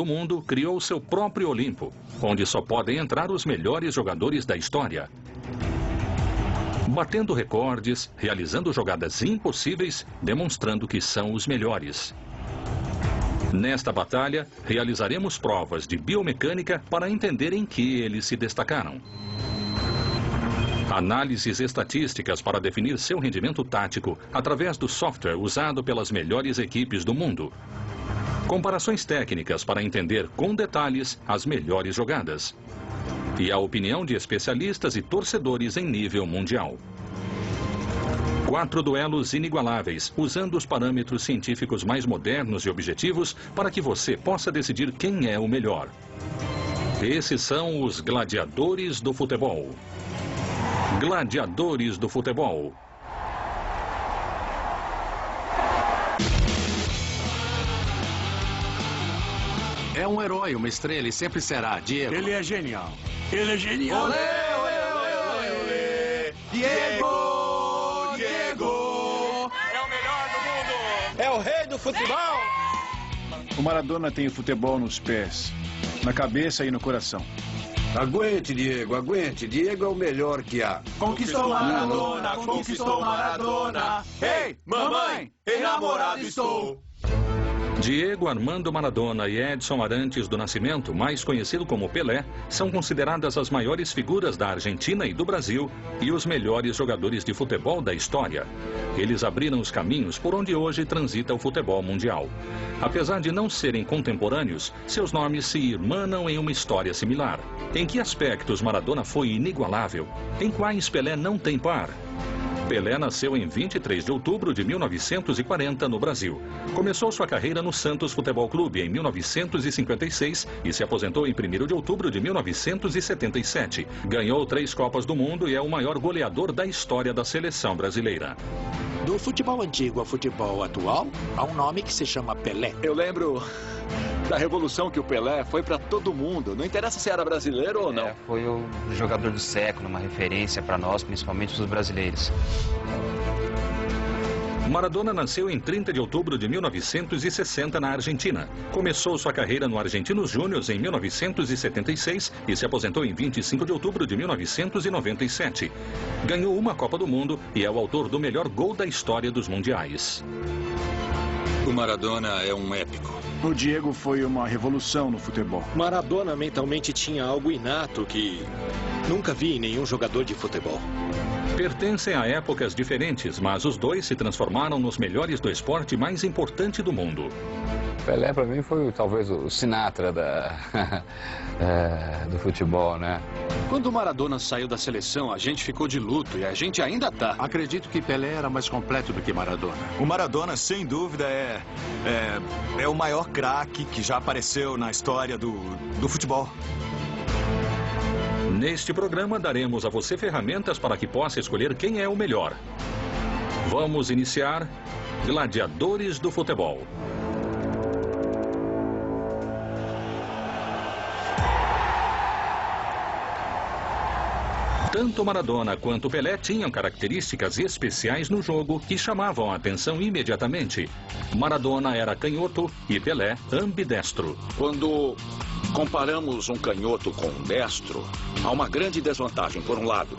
do mundo criou seu próprio Olimpo, onde só podem entrar os melhores jogadores da história. Batendo recordes, realizando jogadas impossíveis, demonstrando que são os melhores. Nesta batalha, realizaremos provas de biomecânica para entender em que eles se destacaram. Análises estatísticas para definir seu rendimento tático através do software usado pelas melhores equipes do mundo. Comparações técnicas para entender com detalhes as melhores jogadas. E a opinião de especialistas e torcedores em nível mundial. 4 duelos inigualáveis, usando os parâmetros científicos mais modernos e objetivos para que você possa decidir quem é o melhor. Esses são os gladiadores do futebol. Gladiadores do futebol. É um herói, uma estrela e sempre será, Diego. Ele é genial. Ele é genial. Olê, olê, olê, olê, olê. Diego! Diego! É o melhor do mundo. É o rei do futebol. O Maradona tem o futebol nos pés, na cabeça e no coração. Aguente, Diego, aguente. Diego é o melhor que há. Conquistou Maradona, conquistou Maradona. Ei, mamãe, enamorado estou. Diego Armando Maradona e Edson Arantes do Nascimento, mais conhecido como Pelé, são consideradas as maiores figuras da Argentina e do Brasil e os melhores jogadores de futebol da história. Eles abriram os caminhos por onde hoje transita o futebol mundial. Apesar de não serem contemporâneos, seus nomes se irmanam em uma história similar. Em que aspectos Maradona foi inigualável? Em quais Pelé não tem par? Pelé nasceu em 23 de outubro de 1940 no Brasil. Começou sua carreira no Santos Futebol Clube em 1956 e se aposentou em 1º de outubro de 1977. Ganhou 3 Copas do Mundo e é o maior goleador da história da seleção brasileira. Do futebol antigo ao futebol atual, há um nome que se chama Pelé. Eu lembro da revolução que o Pelé foi para todo mundo. Não interessa se era brasileiro ou não. Foi o jogador do século, uma referência para nós, principalmente os brasileiros. Maradona nasceu em 30 de outubro de 1960 na Argentina. Começou sua carreira no Argentinos Júniors em 1976 e se aposentou em 25 de outubro de 1997. Ganhou uma Copa do Mundo e é o autor do melhor gol da história dos mundiais. O Maradona é um épico. O Diego foi uma revolução no futebol. Maradona mentalmente tinha algo inato que nunca vi em nenhum jogador de futebol. Pertencem a épocas diferentes, mas os dois se transformaram nos melhores do esporte mais importante do mundo. Pelé, para mim, foi talvez o Sinatra do futebol, né? Quando o Maradona saiu da seleção, a gente ficou de luto e a gente ainda tá. Acredito que Pelé era mais completo do que Maradona. O Maradona, sem dúvida, é o maior craque que já apareceu na história do futebol. Neste programa, daremos a você ferramentas para que possa escolher quem é o melhor. Vamos iniciar Gladiadores do Futebol. Tanto Maradona quanto Pelé tinham características especiais no jogo que chamavam a atenção imediatamente. Maradona era canhoto e Pelé ambidestro. Quando comparamos um canhoto com um destro, há uma grande desvantagem, por um lado,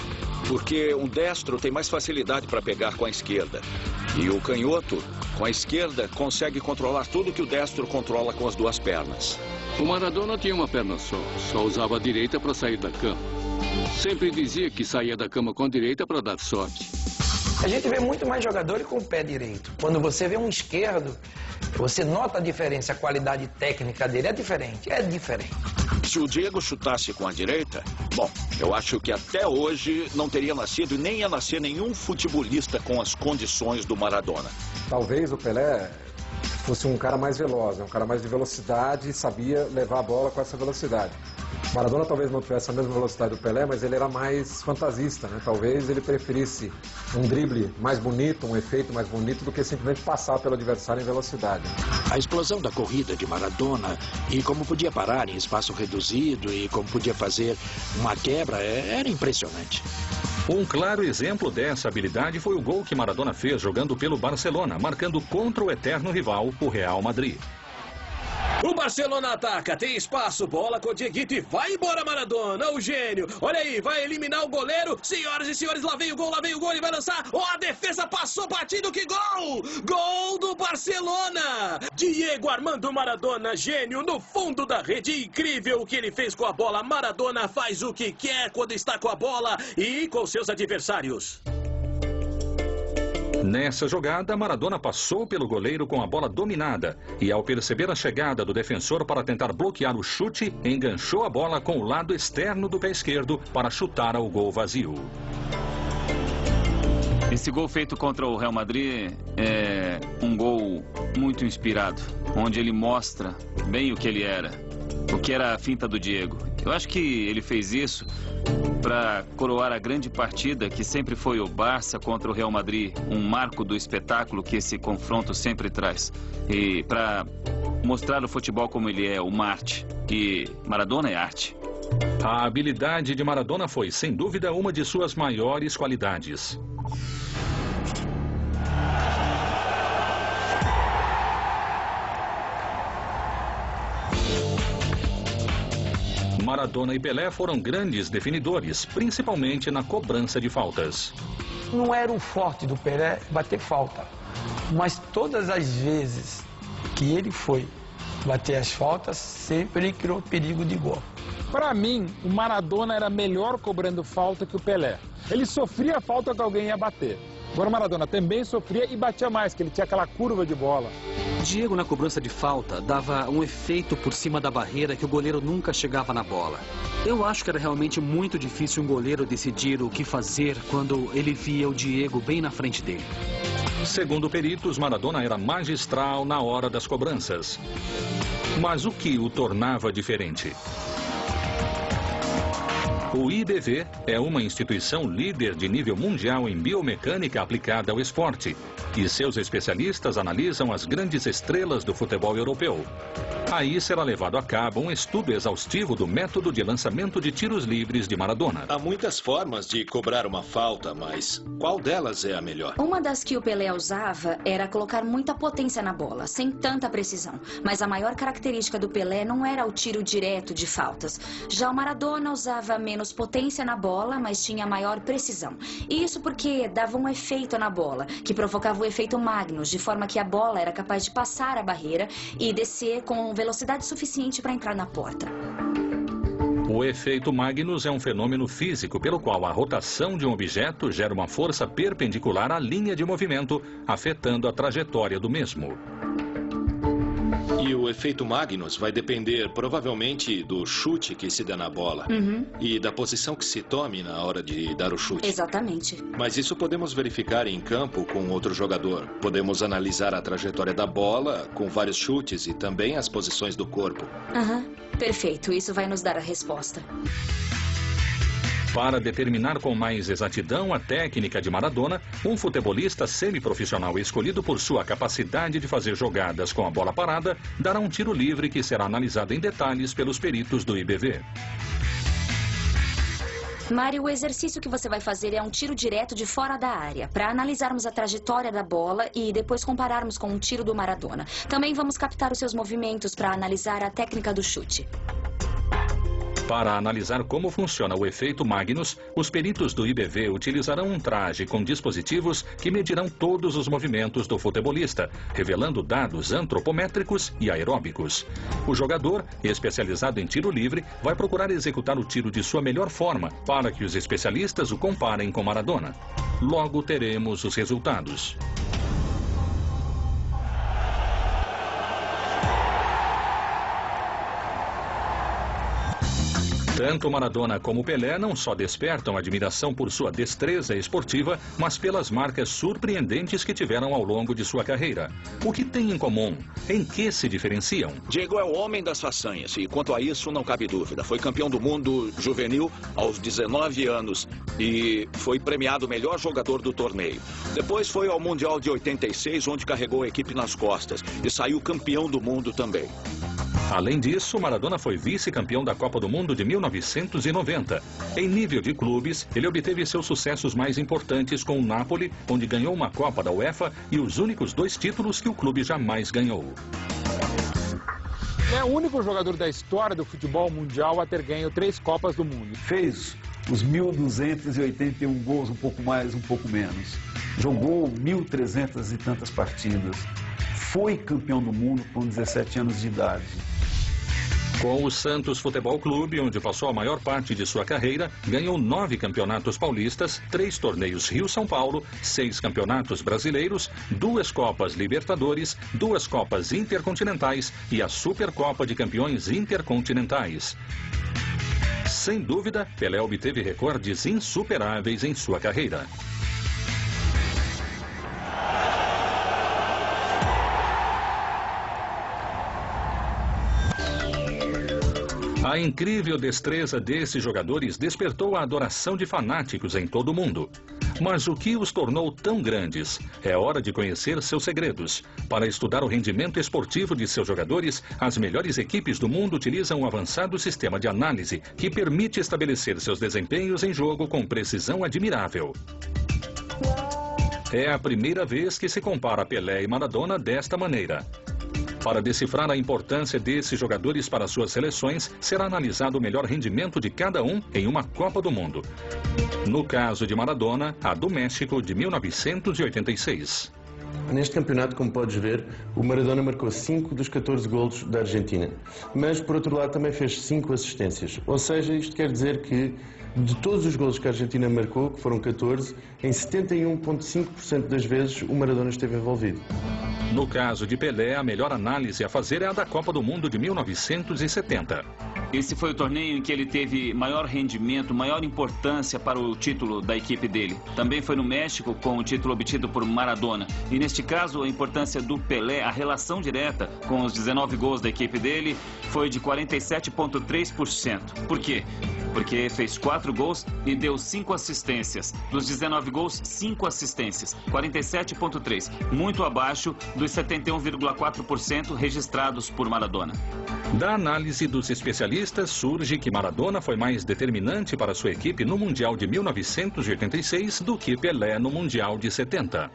porque um destro tem mais facilidade para pegar com a esquerda. E o canhoto, com a esquerda, consegue controlar tudo que o destro controla com as 2 pernas. O Maradona tinha uma perna só usava a direita para sair da cama. Sempre dizia que saía da cama com a direita para dar sorte. A gente vê muito mais jogadores com o pé direito. Quando você vê um esquerdo, você nota a diferença, a qualidade técnica dele é diferente, Se o Diego chutasse com a direita, bom, eu acho que até hoje não teria nascido e nem ia nascer nenhum futebolista com as condições do Maradona. Talvez o Pelé fosse um cara mais veloz, um cara mais de velocidade e sabia levar a bola com essa velocidade. Maradona talvez não tivesse a mesma velocidade do Pelé, mas ele era mais fantasista, né? Talvez ele preferisse um drible mais bonito, um efeito mais bonito, do que simplesmente passar pelo adversário em velocidade. A explosão da corrida de Maradona e como podia parar em espaço reduzido e como podia fazer uma quebra era impressionante. Um claro exemplo dessa habilidade foi o gol que Maradona fez jogando pelo Barcelona, marcando contra o eterno rival, o Real Madrid. O Barcelona ataca, tem espaço, bola com o Dieguito e vai embora Maradona, o gênio. Olha aí, vai eliminar o goleiro. Senhoras e senhores, lá vem o gol, ele vai lançar. Oh, a defesa passou batido, que gol! Gol do Barcelona! Diego Armando Maradona, gênio, no fundo da rede. Incrível o que ele fez com a bola. Maradona faz o que quer quando está com a bola e com seus adversários. Nessa jogada, Maradona passou pelo goleiro com a bola dominada e, ao perceber a chegada do defensor para tentar bloquear o chute, enganchou a bola com o lado externo do pé esquerdo para chutar ao gol vazio. Esse gol feito contra o Real Madrid é um gol muito inspirado, onde ele mostra bem o que ele era, o que era a finta do Diego. Eu acho que ele fez isso para coroar a grande partida que sempre foi o Barça contra o Real Madrid, um marco do espetáculo que esse confronto sempre traz. E para mostrar o futebol como ele é, uma arte, e Maradona é arte. A habilidade de Maradona foi, sem dúvida, uma de suas maiores qualidades. Maradona e Pelé foram grandes definidores, principalmente na cobrança de faltas. Não era o forte do Pelé bater falta, mas todas as vezes que ele foi bater as faltas, sempre ele criou perigo de gol. Para mim, o Maradona era melhor cobrando falta que o Pelé. Ele sofria a falta que alguém ia bater. Agora o Maradona também sofria e batia mais, que ele tinha aquela curva de bola. Diego, na cobrança de falta, dava um efeito por cima da barreira que o goleiro nunca chegava na bola. Eu acho que era realmente muito difícil um goleiro decidir o que fazer quando ele via o Diego bem na frente dele. Segundo peritos, Maradona era magistral na hora das cobranças. Mas o que o tornava diferente? O IBV é uma instituição líder de nível mundial em biomecânica aplicada ao esporte, e seus especialistas analisam as grandes estrelas do futebol europeu. Aí será levado a cabo um estudo exaustivo do método de lançamento de tiros livres de Maradona. Há muitas formas de cobrar uma falta, mas qual delas é a melhor? Uma das que o Pelé usava era colocar muita potência na bola, sem tanta precisão. Mas a maior característica do Pelé não era o tiro direto de faltas. Já o Maradona usava menos potência na bola, mas tinha maior precisão. E isso porque dava um efeito na bola, que provocava o efeito Magnus, de forma que a bola era capaz de passar a barreira e descer com velocidade suficiente para entrar na porta. O efeito Magnus é um fenômeno físico pelo qual a rotação de um objeto gera uma força perpendicular à linha de movimento, afetando a trajetória do mesmo. E o efeito Magnus vai depender provavelmente do chute que se dá na bola e da posição que se tome na hora de dar o chute. Exatamente. Mas isso podemos verificar em campo com outro jogador. Podemos analisar a trajetória da bola com vários chutes e também as posições do corpo. Perfeito, isso vai nos dar a resposta. Para determinar com mais exatidão a técnica de Maradona, um futebolista semiprofissional escolhido por sua capacidade de fazer jogadas com a bola parada dará um tiro livre que será analisado em detalhes pelos peritos do IBV. Mário, o exercício que você vai fazer é um tiro direto de fora da área, para analisarmos a trajetória da bola e depois compararmos com um tiro do Maradona. Também vamos captar os seus movimentos para analisar a técnica do chute. Para analisar como funciona o efeito Magnus, os peritos do IBV utilizarão um traje com dispositivos que medirão todos os movimentos do futebolista, revelando dados antropométricos e aeróbicos. O jogador, especializado em tiro livre, vai procurar executar o tiro de sua melhor forma para que os especialistas o comparem com Maradona. Logo teremos os resultados. Tanto Maradona como Pelé não só despertam admiração por sua destreza esportiva, mas pelas marcas surpreendentes que tiveram ao longo de sua carreira. O que têm em comum? Em que se diferenciam? Diego é o homem das façanhas e, quanto a isso, não cabe dúvida. Foi campeão do mundo juvenil aos 19 anos e foi premiado o melhor jogador do torneio. Depois foi ao Mundial de 86, onde carregou a equipe nas costas e saiu campeão do mundo também. Além disso, Maradona foi vice-campeão da Copa do Mundo de 1990. Em nível de clubes, ele obteve seus sucessos mais importantes com o Napoli, onde ganhou uma Copa da UEFA e os únicos 2 títulos que o clube jamais ganhou. É o único jogador da história do futebol mundial a ter ganho 3 Copas do Mundo. Fez os 1.281 gols, um pouco mais, um pouco menos. Jogou 1.300 e tantas partidas. Foi campeão do mundo com 17 anos de idade. Com o Santos Futebol Clube, onde passou a maior parte de sua carreira, ganhou 9 campeonatos paulistas, 3 torneios Rio-São Paulo, 6 campeonatos brasileiros, 2 Copas Libertadores, 2 Copas Intercontinentais e a Supercopa de Campeões Intercontinentais. Sem dúvida, Pelé obteve recordes insuperáveis em sua carreira. A incrível destreza desses jogadores despertou a adoração de fanáticos em todo o mundo. Mas o que os tornou tão grandes? É hora de conhecer seus segredos. Para estudar o rendimento esportivo de seus jogadores, as melhores equipes do mundo utilizam um avançado sistema de análise que permite estabelecer seus desempenhos em jogo com precisão admirável. É a primeira vez que se compara Pelé e Maradona desta maneira. Para decifrar a importância desses jogadores para suas seleções, será analisado o melhor rendimento de cada um em uma Copa do Mundo. No caso de Maradona, a do México de 1986. Neste campeonato, como podes ver, o Maradona marcou 5 dos 14 golos da Argentina. Mas, por outro lado, também fez 5 assistências. Ou seja, isto quer dizer que, de todos os golos que a Argentina marcou, que foram 14, em 71,5% das vezes o Maradona esteve envolvido. No caso de Pelé, a melhor análise a fazer é a da Copa do Mundo de 1970. Esse foi o torneio em que ele teve maior rendimento, maior importância para o título da equipe dele. Também foi no México com o título obtido por Maradona. E neste caso, a importância do Pelé, a relação direta com os 19 gols da equipe dele, foi de 47,3%. Por quê? Porque fez 4 gols e deu 5 assistências. Dos 19 gols, 5 assistências. 47,3%. Muito abaixo dos 71,4% registrados por Maradona. Da análise dos especialistas, surge que Maradona foi mais determinante para sua equipe no Mundial de 1986 do que Pelé no Mundial de 70.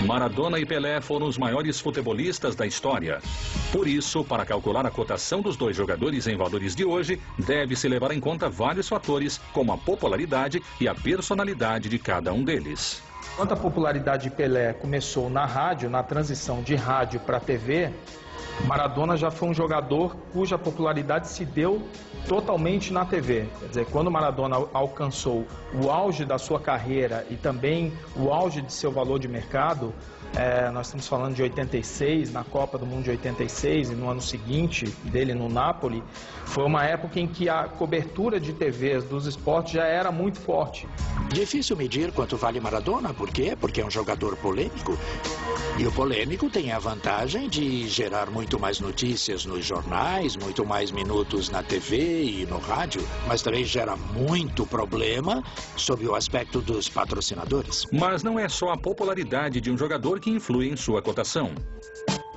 Maradona e Pelé foram os maiores futebolistas da história. Por isso, para calcular a cotação dos dois jogadores em valores de hoje, deve-se levar em conta vários fatores, como a popularidade e a personalidade de cada um deles. Quando a popularidade de Pelé começou na rádio, na transição de rádio para TV, Maradona já foi um jogador cuja popularidade se deu totalmente na TV. Quer dizer, quando Maradona alcançou o auge da sua carreira e também o auge de seu valor de mercado, nós estamos falando de 86, na Copa do Mundo de 86 e no ano seguinte dele no Napoli, foi uma época em que a cobertura de TVs dos esportes já era muito forte. Difícil medir quanto vale Maradona, por quê? Porque é um jogador polêmico. E o polêmico tem a vantagem de gerar muito mais notícias nos jornais, muito mais minutos na TV e no rádio, mas também gera muito problema sob o aspecto dos patrocinadores. Mas não é só a popularidade de um jogador que influi em sua cotação.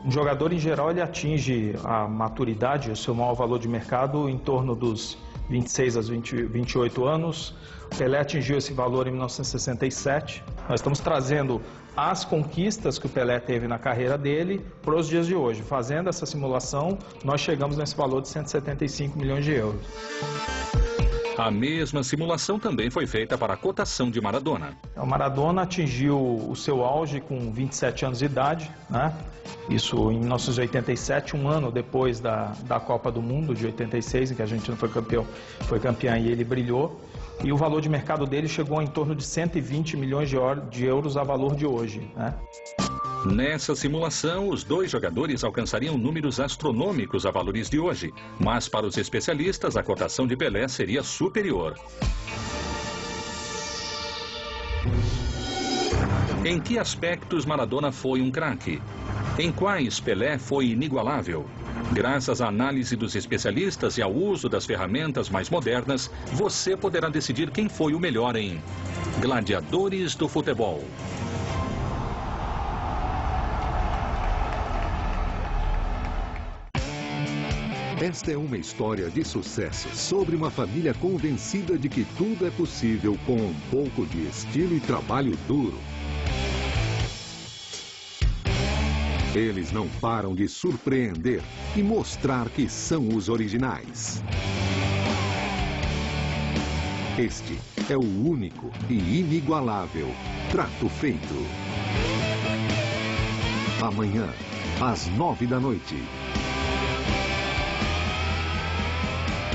Um jogador, em geral, ele atinge a maturidade, o seu maior valor de mercado, em torno dos 26 a 28 anos. Pelé atingiu esse valor em 1967. Nós estamos trazendo as conquistas que o Pelé teve na carreira dele para os dias de hoje. Fazendo essa simulação, nós chegamos nesse valor de 175 milhões de euros. A mesma simulação também foi feita para a cotação de Maradona. O Maradona atingiu o seu auge com 27 anos de idade, né? Isso em 1987, um ano depois da Copa do Mundo de 86, em que a Argentina foi campeã e ele brilhou. E o valor de mercado dele chegou em torno de 120 milhões de euros a valor de hoje, né? Nessa simulação, os dois jogadores alcançariam números astronômicos a valores de hoje, mas para os especialistas, a cotação de Pelé seria superior. Em que aspectos Maradona foi um craque? Em quais Pelé foi inigualável? Graças à análise dos especialistas e ao uso das ferramentas mais modernas, você poderá decidir quem foi o melhor em Gladiadores do Futebol. Esta é uma história de sucesso sobre uma família convencida de que tudo é possível com um pouco de estilo e trabalho duro. Eles não param de surpreender e mostrar que são os originais. Este é o único e inigualável Trato Feito. Amanhã, às 9 da noite.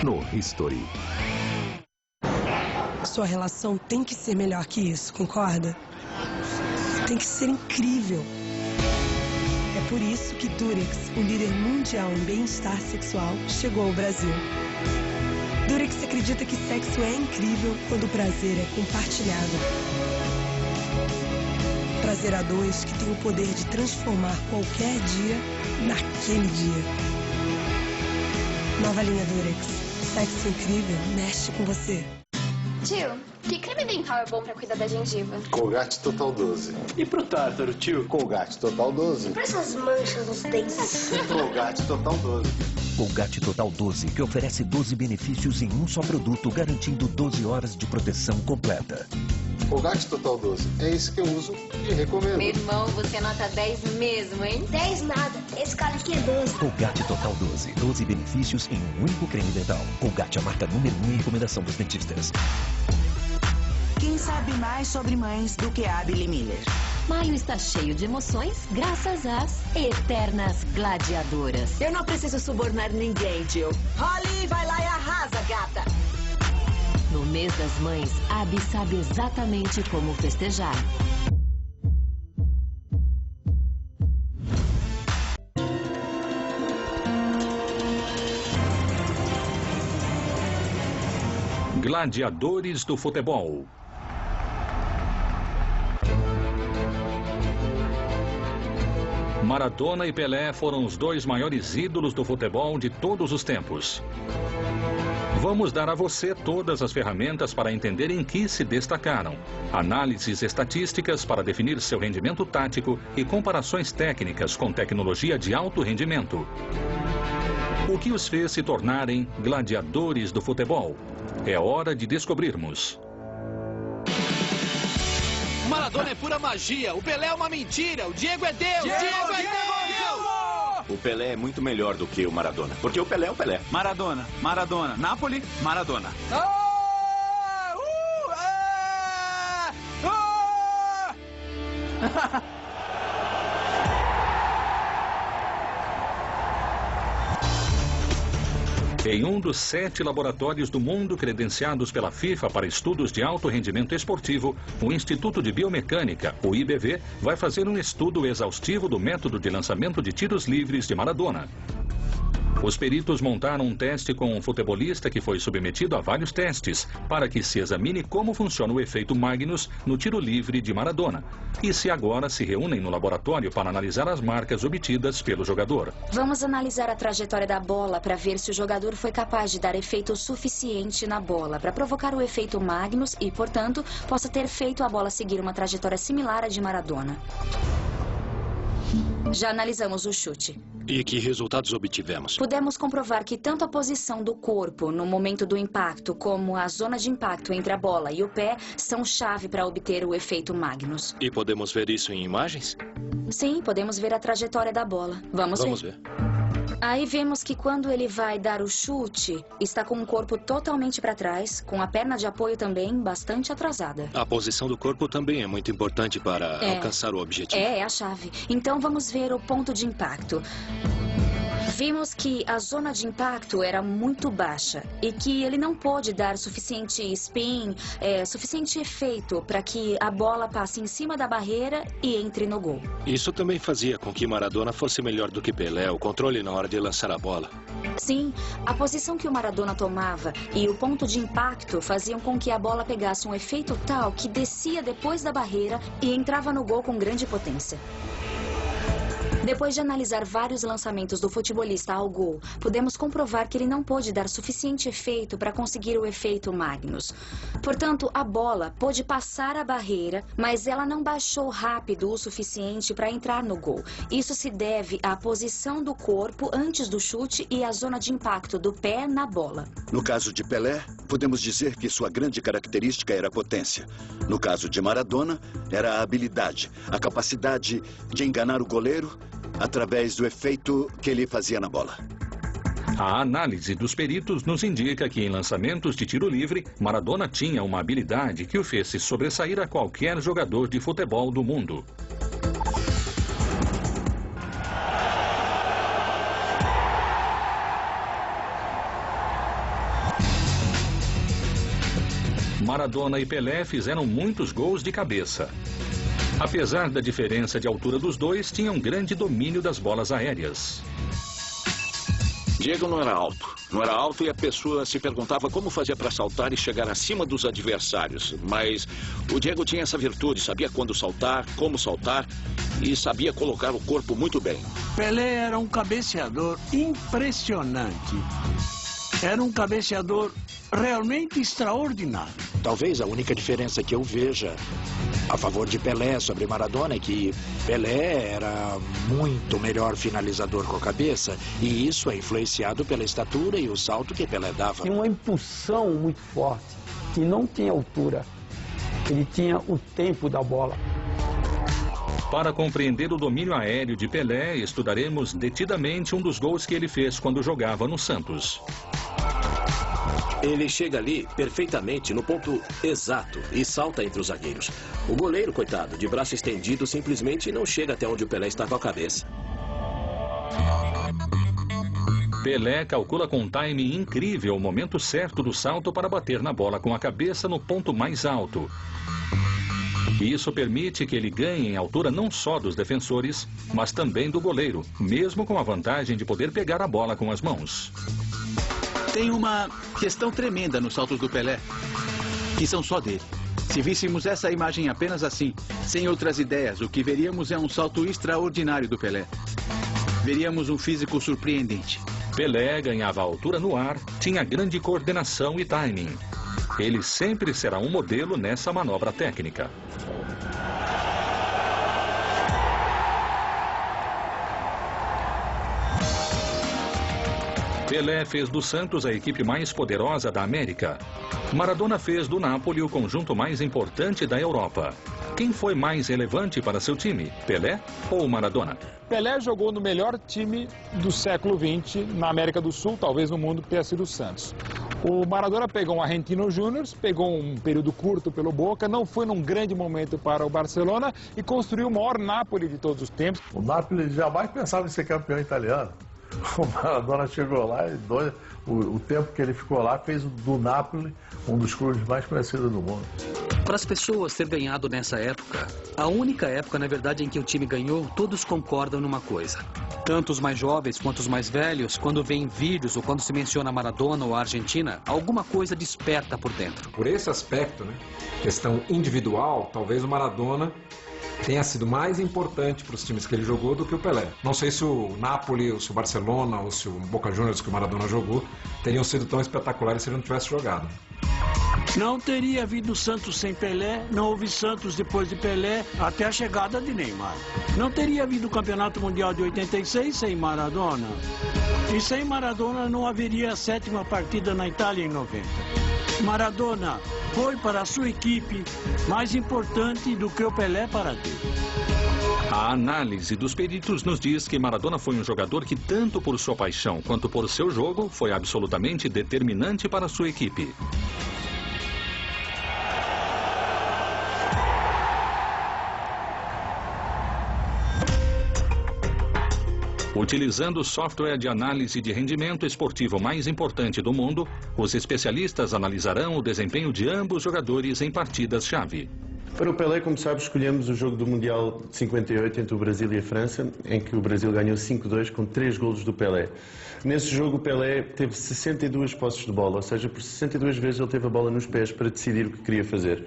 No History. Sua relação tem que ser melhor que isso, concorda? Tem que ser incrível. É por isso que Durex, o líder mundial em bem-estar sexual, chegou ao Brasil. Durex acredita que sexo é incrível quando o prazer é compartilhado. Prazer a dois que tem o poder de transformar qualquer dia naquele dia. Nova linha Durex. Sexo incrível mexe com você. Tio, que creme dental é bom pra cuidar da gengiva? Colgate Total 12. E pro tártaro, tio? Colgate Total 12. E pra essas manchas nos dentes? Colgate Total 12. Colgate Total 12, que oferece 12 benefícios em um só produto, garantindo 12 horas de proteção completa. Colgate Total 12. É isso que eu uso e recomendo. Meu irmão, você nota 10 mesmo, hein? 10 nada. Esse cara aqui é 12. Colgate Total 12. 12 benefícios em um único creme dental. Colgate, a marca número 1 em recomendação dos dentistas. Quem sabe mais sobre mães do que a Billy Miller? Maio está cheio de emoções graças às eternas gladiadoras. Eu não preciso subornar ninguém, tio. Holly, vai lá e arrasa, gata. No mês das mães, a Abby sabe exatamente como festejar. Gladiadores do futebol. Maradona e Pelé foram os dois maiores ídolos do futebol de todos os tempos. Vamos dar a você todas as ferramentas para entender em que se destacaram, análises estatísticas para definir seu rendimento tático e comparações técnicas com tecnologia de alto rendimento. O que os fez se tornarem gladiadores do futebol? É hora de descobrirmos. Maradona é pura magia, o Pelé é uma mentira, o Diego é Deus, Diego é Deus! O Pelé é muito melhor do que o Maradona, porque o Pelé é o Pelé. Maradona, Maradona, Napoli, Maradona. Em um dos 7 laboratórios do mundo credenciados pela FIFA para estudos de alto rendimento esportivo, o Instituto de Biomecânica, o IBV, vai fazer um estudo exaustivo do método de lançamento de tiros livres de Maradona. Os peritos montaram um teste com um futebolista que foi submetido a vários testes para que se examine como funciona o efeito Magnus no tiro livre de Maradona. E se agora se reúnem no laboratório para analisar as marcas obtidas pelo jogador. Vamos analisar a trajetória da bola para ver se o jogador foi capaz de dar efeito suficiente na bola para provocar o efeito Magnus e, portanto, possa ter feito a bola seguir uma trajetória similar à de Maradona. Já analisamos o chute. E que resultados obtivemos? Pudemos comprovar que tanto a posição do corpo no momento do impacto como a zona de impacto entre a bola e o pé são chave para obter o efeito Magnus. E podemos ver isso em imagens? Sim, podemos ver a trajetória da bola. Vamos ver. Aí vemos que quando ele vai dar o chute, está com o corpo totalmente para trás, com a perna de apoio também bastante atrasada. A posição do corpo também é muito importante para alcançar o objetivo. É a chave. Então vamos ver o ponto de impacto. Vimos que a zona de impacto era muito baixa e que ele não pôde dar suficiente spin, suficiente efeito para que a bola passe em cima da barreira e entre no gol. Isso também fazia com que Maradona fosse melhor do que Pelé, o controle na hora de lançar a bola. Sim, a posição que o Maradona tomava e o ponto de impacto faziam com que a bola pegasse um efeito tal que descia depois da barreira e entrava no gol com grande potência. Depois de analisar vários lançamentos do futebolista ao gol, podemos comprovar que ele não pôde dar suficiente efeito para conseguir o efeito Magnus. Portanto, a bola pôde passar a barreira, mas ela não baixou rápido o suficiente para entrar no gol. Isso se deve à posição do corpo antes do chute e à zona de impacto do pé na bola. No caso de Pelé, podemos dizer que sua grande característica era a potência. No caso de Maradona, era a habilidade, a capacidade de enganar o goleiro através do efeito que ele fazia na bola. A análise dos peritos nos indica que em lançamentos de tiro livre, Maradona tinha uma habilidade que o fez se sobressair a qualquer jogador de futebol do mundo. Maradona e Pelé fizeram muitos gols de cabeça. Apesar da diferença de altura dos dois, tinham grande domínio das bolas aéreas. Diego não era alto e a pessoa se perguntava como fazia para saltar e chegar acima dos adversários. Mas o Diego tinha essa virtude, sabia quando saltar, como saltar e sabia colocar o corpo muito bem. Pelé era um cabeceador impressionante. Era um cabeceador realmente extraordinário. Talvez a única diferença que eu veja a favor de Pelé sobre Maradona é que Pelé era muito melhor finalizador com a cabeça e isso é influenciado pela estatura e o salto que Pelé dava. Tinha uma impulsão muito forte e não tinha altura. Ele tinha o tempo da bola. Para compreender o domínio aéreo de Pelé, estudaremos detidamente um dos gols que ele fez quando jogava no Santos. Ele chega ali perfeitamente no ponto exato e salta entre os zagueiros. O goleiro, coitado, de braço estendido, simplesmente não chega até onde o Pelé está com a cabeça. Pelé calcula com um time incrível o momento certo do salto para bater na bola com a cabeça no ponto mais alto. Isso permite que ele ganhe em altura não só dos defensores, mas também do goleiro, mesmo com a vantagem de poder pegar a bola com as mãos. Tem uma questão tremenda nos saltos do Pelé, que são só dele. Se víssemos essa imagem apenas assim, sem outras ideias, o que veríamos é um salto extraordinário do Pelé. Veríamos um físico surpreendente. Pelé ganhava altura no ar, tinha grande coordenação e timing. Ele sempre será um modelo nessa manobra técnica. Pelé fez do Santos a equipe mais poderosa da América. Maradona fez do Napoli o conjunto mais importante da Europa. Quem foi mais relevante para seu time, Pelé ou Maradona? Pelé jogou no melhor time do século XX na América do Sul, talvez no mundo, que tenha sido o Santos. O Maradona pegou um Argentino Júnior, pegou um período curto pelo Boca, não foi num grande momento para o Barcelona e construiu o maior Napoli de todos os tempos. O Napoli jamais pensava em ser campeão italiano. O Maradona chegou lá e o tempo que ele ficou lá fez do Napoli um dos clubes mais conhecidos do mundo. Para as pessoas ter ganhado nessa época, a única época, na verdade, em que o time ganhou, todos concordam numa coisa. Tanto os mais jovens quanto os mais velhos, quando veem vídeos ou quando se menciona Maradona ou a Argentina, alguma coisa desperta por dentro. Por esse aspecto, questão individual, talvez o Maradona tenha sido mais importante para os times que ele jogou do que o Pelé. Não sei se o Napoli, ou se o Barcelona, ou se o Boca Juniors que o Maradona jogou, teriam sido tão espetaculares se ele não tivesse jogado. Não teria havido Santos sem Pelé, não houve Santos depois de Pelé, até a chegada de Neymar. Não teria havido o Campeonato Mundial de 86 sem Maradona. E sem Maradona não haveria a 7ª partida na Itália em 90. Maradona foi para a sua equipe mais importante do que o Pelé para dele. A análise dos peritos nos diz que Maradona foi um jogador que, tanto por sua paixão quanto por seu jogo, foi absolutamente determinante para a sua equipe. Utilizando o software de análise de rendimento esportivo mais importante do mundo, os especialistas analisarão o desempenho de ambos jogadores em partidas-chave. Para o Pelé, como sabes, escolhemos o jogo do Mundial de 58 entre o Brasil e a França, em que o Brasil ganhou 5-2 com 3 golos do Pelé. Nesse jogo, o Pelé teve 62 posses de bola, ou seja, por 62 vezes ele teve a bola nos pés para decidir o que queria fazer.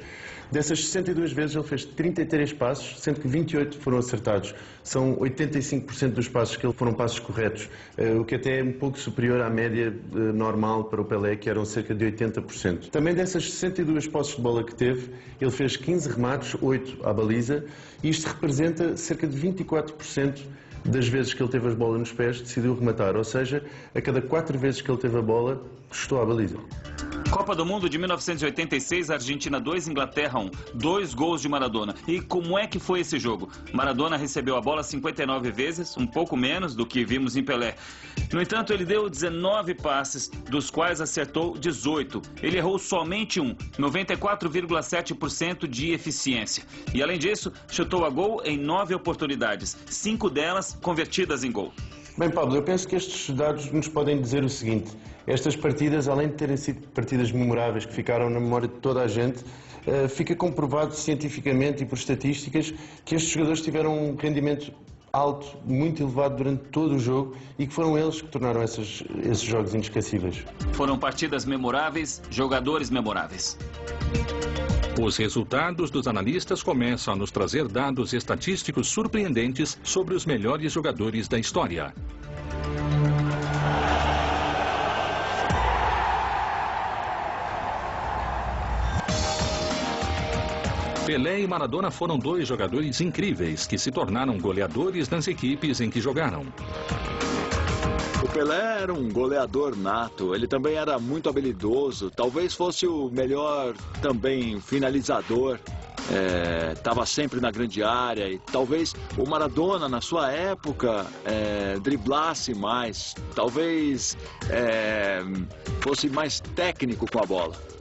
Dessas 62 vezes ele fez 33 passos, sendo que 28 foram acertados. São 85% dos passos que ele foram passos corretos, o que até é um pouco superior à média normal para o Pelé, que eram cerca de 80%. Também dessas 62 posses de bola que teve, ele fez 15 remates, 8 à baliza, e isto representa cerca de 24% das vezes que ele teve as bolas nos pés, decidiu rematar, ou seja, a cada 4 vezes que ele teve a bola, custou à baliza. Copa do Mundo de 1986, Argentina 2, Inglaterra 1. 2 gols de Maradona. E como é que foi esse jogo? Maradona recebeu a bola 59 vezes, um pouco menos do que vimos em Pelé. No entanto, ele deu 19 passes, dos quais acertou 18. Ele errou somente um, 94,7% de eficiência. E além disso, chutou a gol em 9 oportunidades, 5 delas convertidas em gol. Bem, Pablo, eu penso que estes dados nos podem dizer o seguinte: estas partidas, além de terem sido partidas memoráveis que ficaram na memória de toda a gente, fica comprovado cientificamente e por estatísticas que estes jogadores tiveram um rendimento alto, muito elevado durante todo o jogo e que foram eles que tornaram esses jogos inesquecíveis. Foram partidas memoráveis, jogadores memoráveis. Os resultados dos analistas começam a nos trazer dados estatísticos surpreendentes sobre os melhores jogadores da história. Pelé e Maradona foram 2 jogadores incríveis que se tornaram goleadores nas equipes em que jogaram. O Pelé era um goleador nato, ele também era muito habilidoso, talvez fosse o melhor também finalizador, estava sempre na grande área e talvez o Maradona na sua época driblasse mais, talvez fosse mais técnico com a bola.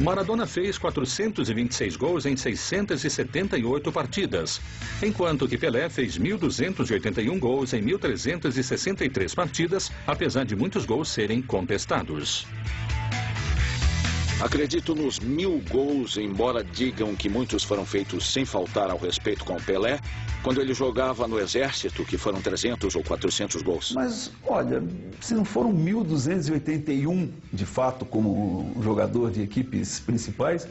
Maradona fez 426 gols em 678 partidas, enquanto que Pelé fez 1.281 gols em 1.363 partidas, apesar de muitos gols serem contestados. Acredito nos 1000 gols, embora digam que muitos foram feitos sem faltar ao respeito com o Pelé, quando ele jogava no Exército, que foram 300 ou 400 gols. Mas, olha, se não foram 1.281, de fato, como jogador de equipes principais,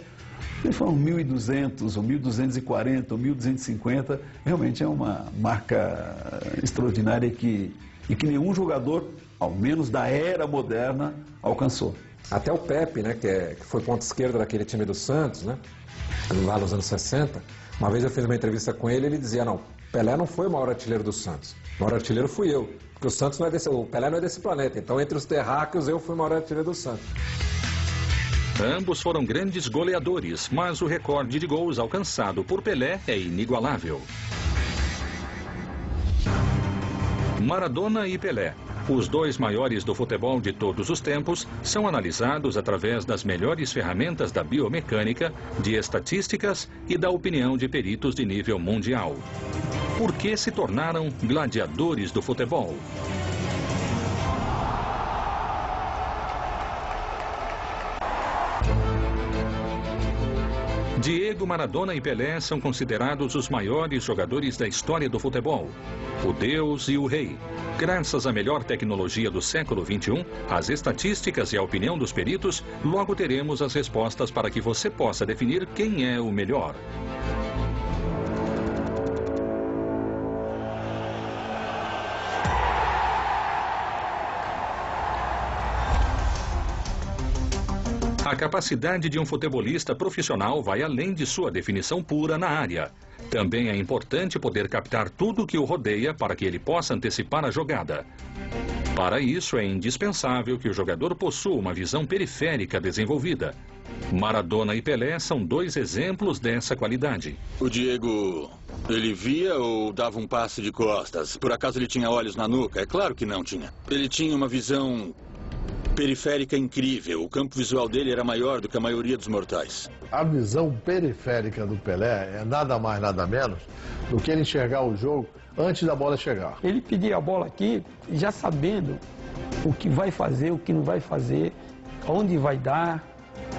se foram 1.200 ou 1.240 ou 1.250, realmente é uma marca extraordinária e que nenhum jogador, ao menos da era moderna, alcançou. Até o Pepe, né, que foi ponta esquerda daquele time do Santos, né, lá nos anos 60, uma vez eu fiz uma entrevista com ele, ele dizia, não, Pelé não foi o maior artilheiro do Santos, o maior artilheiro fui eu, porque o Santos não é o Pelé não é desse planeta, então entre os terráqueos eu fui o maior artilheiro do Santos. Ambos foram grandes goleadores, mas o recorde de gols alcançado por Pelé é inigualável. Maradona e Pelé, os 2 maiores do futebol de todos os tempos, são analisados através das melhores ferramentas da biomecânica, de estatísticas e da opinião de peritos de nível mundial. Por que se tornaram gladiadores do futebol? Diego, Maradona e Pelé são considerados os maiores jogadores da história do futebol. O Deus e o Rei. Graças à melhor tecnologia do século XXI, às estatísticas e à opinião dos peritos, logo teremos as respostas para que você possa definir quem é o melhor. A capacidade de um futebolista profissional vai além de sua definição pura na área. Também é importante poder captar tudo o que o rodeia para que ele possa antecipar a jogada. Para isso, é indispensável que o jogador possua uma visão periférica desenvolvida. Maradona e Pelé são 2 exemplos dessa qualidade. O Diego, ele via ou dava um passe de costas? Por acaso ele tinha olhos na nuca? É claro que não tinha. Ele tinha uma visão periférica incrível. O campo visual dele era maior do que a maioria dos mortais. A visão periférica do Pelé é nada mais, nada menos do que ele enxergar o jogo antes da bola chegar. Ele pedia a bola aqui já sabendo o que vai fazer, o que não vai fazer, onde vai dar,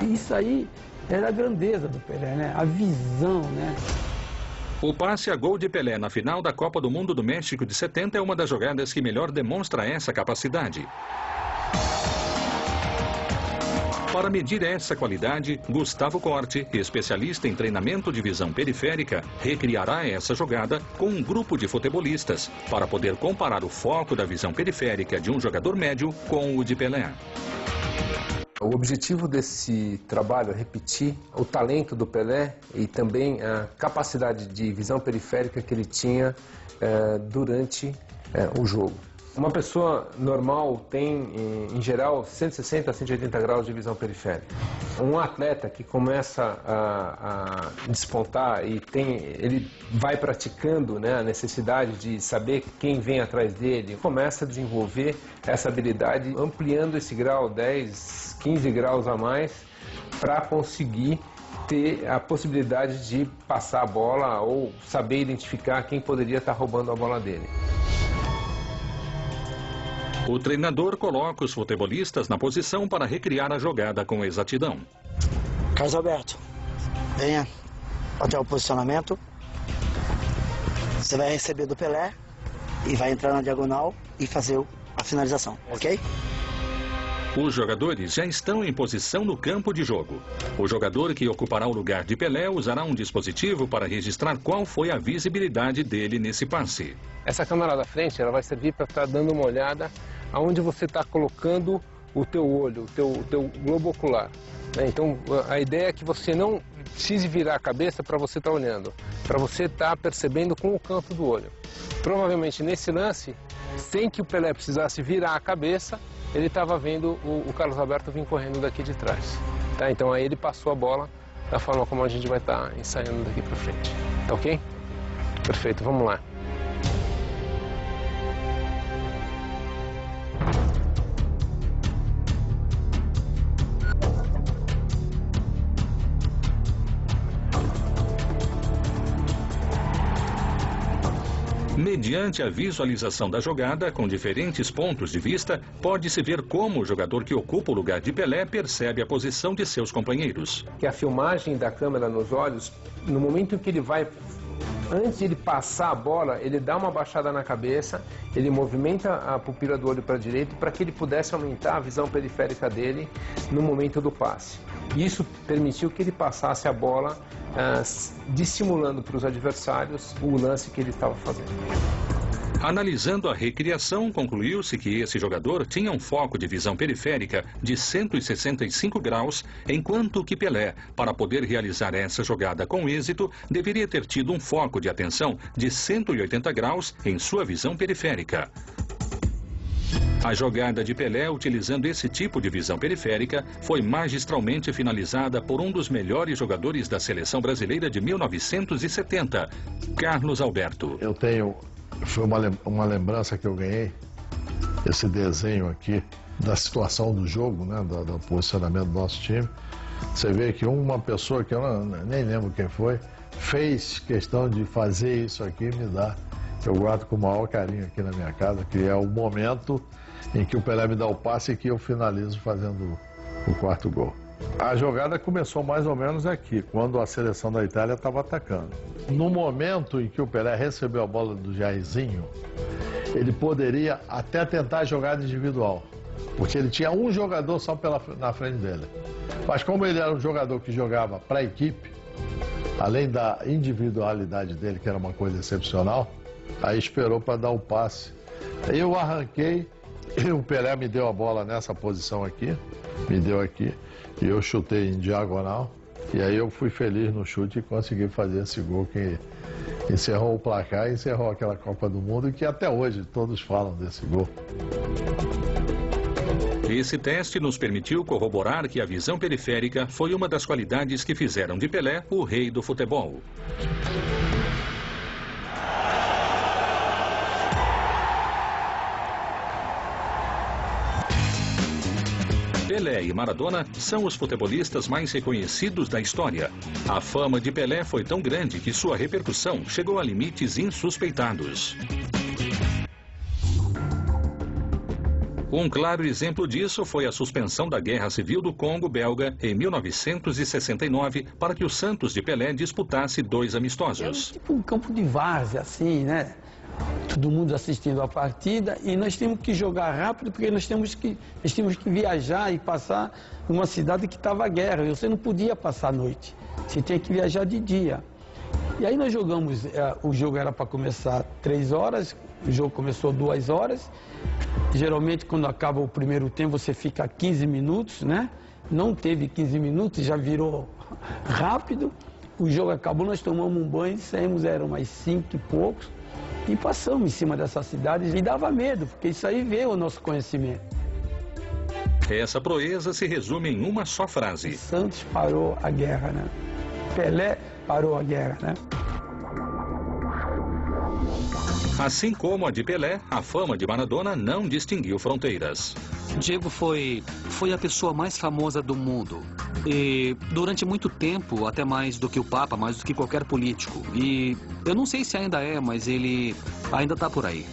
Isso aí era a grandeza do Pelé, né? A visão, né? O passe a gol de Pelé na final da Copa do Mundo do México de 70 é uma das jogadas que melhor demonstra essa capacidade. Para medir essa qualidade, Gustavo Corte, especialista em treinamento de visão periférica, recriará essa jogada com um grupo de futebolistas para poder comparar o foco da visão periférica de um jogador médio com o de Pelé. O objetivo desse trabalho é repetir o talento do Pelé e também a capacidade de visão periférica que ele tinha durante o jogo. Uma pessoa normal tem, em geral, 160 a 180 graus de visão periférica. Um atleta que começa a despontar e ele vai praticando, né, a necessidade de saber quem vem atrás dele, começa a desenvolver essa habilidade, ampliando esse grau 10, 15 graus a mais para conseguir ter a possibilidade de passar a bola ou saber identificar quem poderia estar roubando a bola dele. O treinador coloca os futebolistas na posição para recriar a jogada com exatidão. Carlos Alberto, venha até o posicionamento. Você vai receber do Pelé e vai entrar na diagonal e fazer a finalização, ok? Os jogadores já estão em posição no campo de jogo. O jogador que ocupará o lugar de Pelé usará um dispositivo para registrar qual foi a visibilidade dele nesse passe. Essa câmera da frente ela vai servir para estar dando uma olhada aonde você está colocando o teu olho, o teu globo ocular. Então, a ideia é que você não precise virar a cabeça para você estar olhando, para você estar percebendo com o canto do olho. Provavelmente, nesse lance, sem que o Pelé precisasse virar a cabeça, ele estava vendo o Carlos Alberto vir correndo daqui de trás. Tá? Então, aí ele passou a bola da forma como a gente vai estar ensaiando daqui para frente. Tá ok? Perfeito, vamos lá. Mediante a visualização da jogada, com diferentes pontos de vista, pode-se ver como o jogador que ocupa o lugar de Pelé percebe a posição de seus companheiros. Que a filmagem da câmera nos olhos, no momento em que ele vai, antes de ele passar a bola, ele dá uma baixada na cabeça, ele movimenta a pupila do olho para a direita para que ele pudesse aumentar a visão periférica dele no momento do passe. Isso permitiu que ele passasse a bola dissimulando para os adversários o lance que ele estava fazendo. Analisando a recriação, concluiu-se que esse jogador tinha um foco de visão periférica de 165 graus, enquanto que Pelé, para poder realizar essa jogada com êxito, deveria ter tido um foco de atenção de 180 graus em sua visão periférica. A jogada de Pelé, utilizando esse tipo de visão periférica, foi magistralmente finalizada por um dos melhores jogadores da seleção brasileira de 1970, Carlos Alberto. Foi uma lembrança que eu ganhei, esse desenho aqui, da situação do jogo, né, do posicionamento do nosso time. Você vê que uma pessoa, que eu nem lembro quem foi, fez questão de fazer isso aqui e me dar. Eu guardo com o maior carinho aqui na minha casa, que é o momento em que o Pelé me dá o passe e que eu finalizo fazendo o quarto gol. A jogada começou mais ou menos aqui, quando a seleção da Itália estava atacando. No momento em que o Pelé recebeu a bola do Jairzinho, ele poderia até tentar a jogada individual, porque ele tinha um jogador só na frente dele. Mas como ele era um jogador que jogava para a equipe, além da individualidade dele, que era uma coisa excepcional, aí esperou para dar o passe. Aí eu arranquei, e o Pelé me deu a bola nessa posição aqui, me deu aqui, e eu chutei em diagonal, e aí eu fui feliz no chute e consegui fazer esse gol que encerrou o placar e encerrou aquela Copa do Mundo, que até hoje todos falam desse gol. Esse teste nos permitiu corroborar que a visão periférica foi uma das qualidades que fizeram de Pelé o rei do futebol. Pelé e Maradona são os futebolistas mais reconhecidos da história. A fama de Pelé foi tão grande que sua repercussão chegou a limites insuspeitados. Um claro exemplo disso foi a suspensão da Guerra Civil do Congo belga em 1969 para que o Santos de Pelé disputasse 2 amistosos. Tipo um campo de várzea, assim, né? Todo mundo assistindo a partida e nós temos que jogar rápido porque nós tínhamos que viajar e passar numa cidade que estava guerra. E você não podia passar à noite, você tinha que viajar de dia. E aí nós jogamos, o jogo era para começar 3 horas, o jogo começou 2 horas. Geralmente quando acaba o primeiro tempo você fica 15 minutos, né? Não teve 15 minutos, já virou rápido. O jogo acabou, nós tomamos um banho, saímos, eram umas 5 e poucos. E passamos em cima dessas cidades e dava medo, porque isso aí veio o nosso conhecimento. Essa proeza se resume em uma só frase. Santos parou a guerra, né? Pelé parou a guerra, né? Assim como a de Pelé, a fama de Maradona não distinguiu fronteiras. Diego foi a pessoa mais famosa do mundo. E durante muito tempo, até mais do que o Papa, mais do que qualquer político. E eu não sei se ainda é, mas ele ainda está por aí.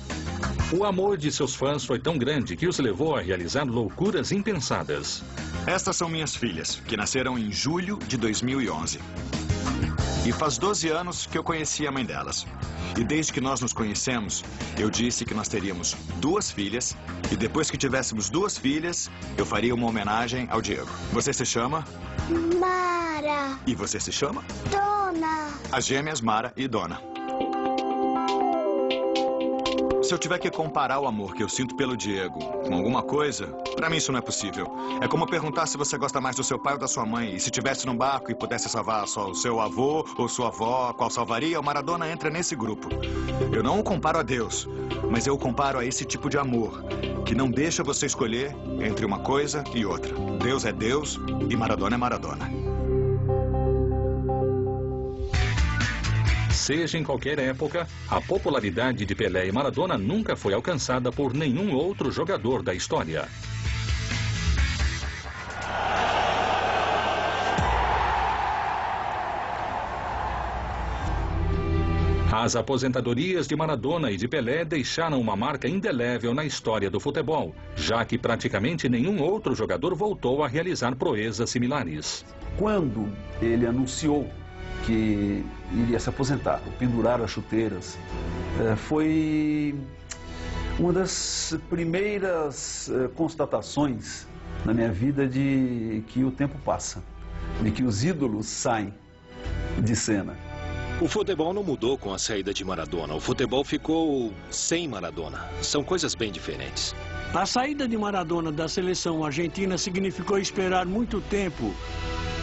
O amor de seus fãs foi tão grande que os levou a realizar loucuras impensadas. Estas são minhas filhas, que nasceram em julho de 2011. E faz 12 anos que eu conheci a mãe delas. E desde que nós nos conhecemos, eu disse que nós teríamos 2 filhas. E depois que tivéssemos 2 filhas, eu faria uma homenagem ao Diego. Você se chama? Mara. E você se chama? Dona. As gêmeas Mara e Dona. Se eu tiver que comparar o amor que eu sinto pelo Diego com alguma coisa, pra mim isso não é possível. É como perguntar se você gosta mais do seu pai ou da sua mãe. E se tivesse num barco e pudesse salvar só o seu avô ou sua avó, qual salvaria? O Maradona entra nesse grupo. Eu não o comparo a Deus, mas eu o comparo a esse tipo de amor, que não deixa você escolher entre uma coisa e outra. Deus é Deus e Maradona é Maradona. Seja em qualquer época, a popularidade de Pelé e Maradona nunca foi alcançada por nenhum outro jogador da história. As aposentadorias de Maradona e de Pelé deixaram uma marca indelével na história do futebol, já que praticamente nenhum outro jogador voltou a realizar proezas similares. Quando ele anunciou que iria se aposentar, pendurar as chuteiras, foi uma das primeiras constatações na minha vida de que o tempo passa, de que os ídolos saem de cena. O futebol não mudou com a saída de Maradona. O futebol ficou sem Maradona. São coisas bem diferentes. A saída de Maradona da seleção argentina significou esperar muito tempo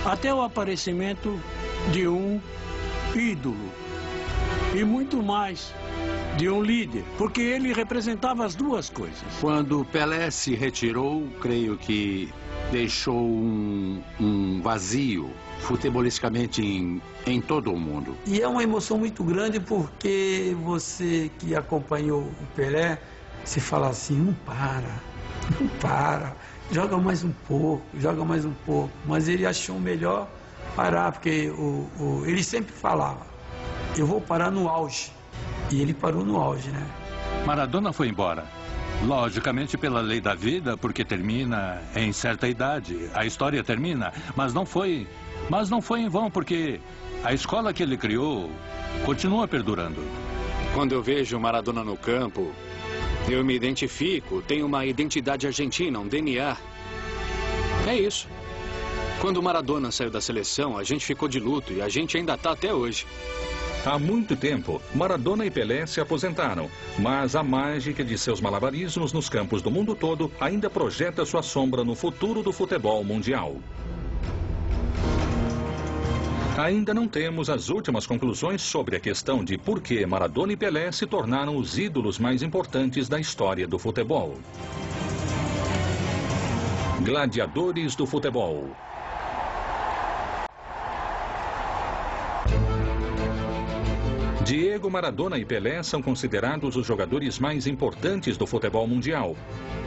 até o aparecimento de um ídolo e muito mais de um líder, porque ele representava as duas coisas. Quando Pelé se retirou, creio que deixou um vazio futebolisticamente em todo o mundo. E é uma emoção muito grande porque você que acompanhou o Pelé, se fala assim, não para, joga mais um pouco, mas ele achou melhor parar, porque ele sempre falava, eu vou parar no auge, e ele parou no auge, né? Maradona foi embora, logicamente pela lei da vida, porque termina em certa idade, a história termina, mas não foi em vão, porque a escola que ele criou continua perdurando. Quando eu vejo Maradona no campo, eu me identifico, tenho uma identidade argentina, um DNA. É isso. Quando Maradona saiu da seleção, a gente ficou de luto e a gente ainda está até hoje. Há muito tempo, Maradona e Pelé se aposentaram, mas a mágica de seus malabarismos nos campos do mundo todo ainda projeta sua sombra no futuro do futebol mundial. Ainda não temos as últimas conclusões sobre a questão de por que Maradona e Pelé se tornaram os ídolos mais importantes da história do futebol. Gladiadores do futebol. Diego, Maradona e Pelé são considerados os jogadores mais importantes do futebol mundial.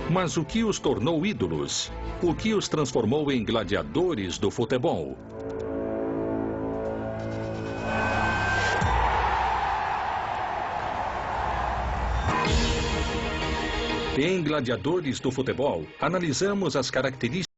Mas o que os tornou ídolos? O que os transformou em gladiadores do futebol? Em Gladiadores do Futebol, analisamos as características